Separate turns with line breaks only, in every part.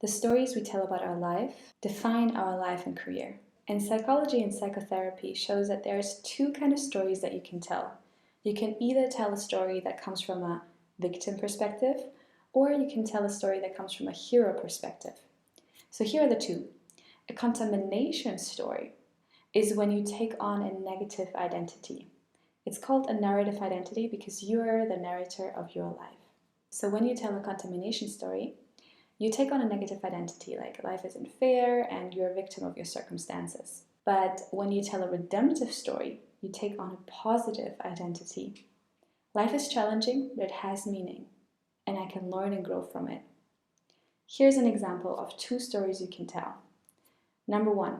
The stories we tell about our life define our life and career. And psychology and psychotherapy shows that there's two kinds of stories that you can tell. You can either tell a story that comes from a victim perspective, or you can tell a story that comes from a hero perspective. So here are the two. A contamination story is when you take on a negative identity. It's called a narrative identity because you're the narrator of your life. So when you tell a contamination story, you take on a negative identity, like life isn't fair and you're a victim of your circumstances. But when you tell a redemptive story, you take on a positive identity. Life is challenging, but it has meaning, and I can learn and grow from it. Here's an example of two stories you can tell. Number one,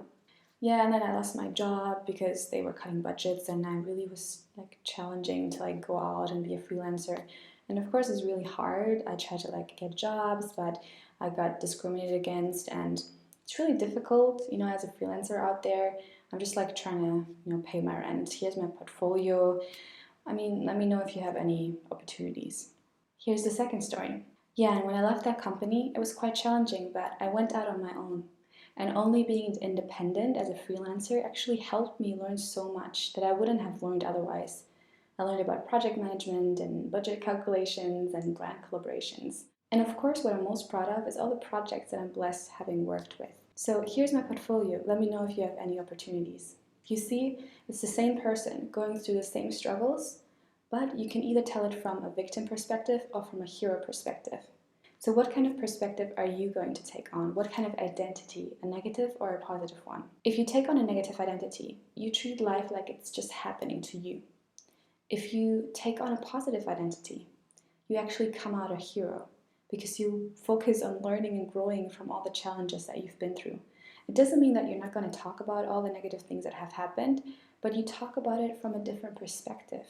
and then I lost my job because they were cutting budgets, and I really was challenging to go out and be a freelancer. And of course, it's really hard. I tried to get jobs, but I got discriminated against, and it's really difficult, as a freelancer out there. I'm just trying to, pay my rent. Here's my portfolio. Let me know if you have any opportunities. Here's the second story. And when I left that company, it was quite challenging, but I went out on my own. And only being independent as a freelancer actually helped me learn so much that I wouldn't have learned otherwise. I learned about project management and budget calculations and brand collaborations. And of course, what I'm most proud of is all the projects that I'm blessed having worked with. So here's my portfolio. Let me know if you have any opportunities. You see, it's the same person going through the same struggles, but you can either tell it from a victim perspective or from a hero perspective. So what kind of perspective are you going to take on? What kind of identity, a negative or a positive one? If you take on a negative identity, you treat life like it's just happening to you. If you take on a positive identity, you actually come out a hero because you focus on learning and growing from all the challenges that you've been through. It doesn't mean that you're not going to talk about all the negative things that have happened, but you talk about it from a different perspective,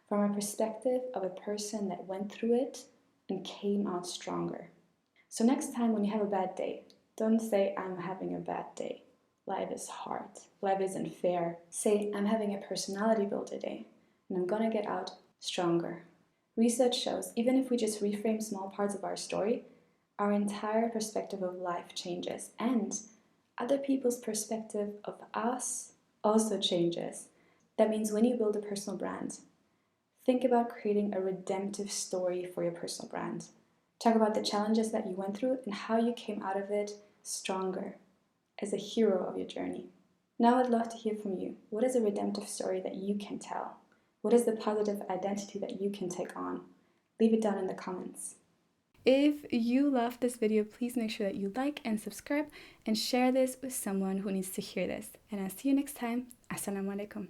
from a perspective of a person that went through it and came out stronger. So next time when you have a bad day, don't say, I'm having a bad day. Life is hard. Life isn't fair. Say, I'm having a personality builder day, and I'm gonna get out stronger. Research shows even if we just reframe small parts of our story, our entire perspective of life changes, and other people's perspective of us also changes. That means when you build a personal brand, think about creating a redemptive story for your personal brand. Talk about the challenges that you went through and how you came out of it stronger, as a hero of your journey. Now I'd love to hear from you. What is a redemptive story that you can tell? What is the positive identity that you can take on? Leave it down in the comments. If you loved this video, please make sure that you like and subscribe and share this with someone who needs to hear this. And I'll see you next time. Assalamu alaikum.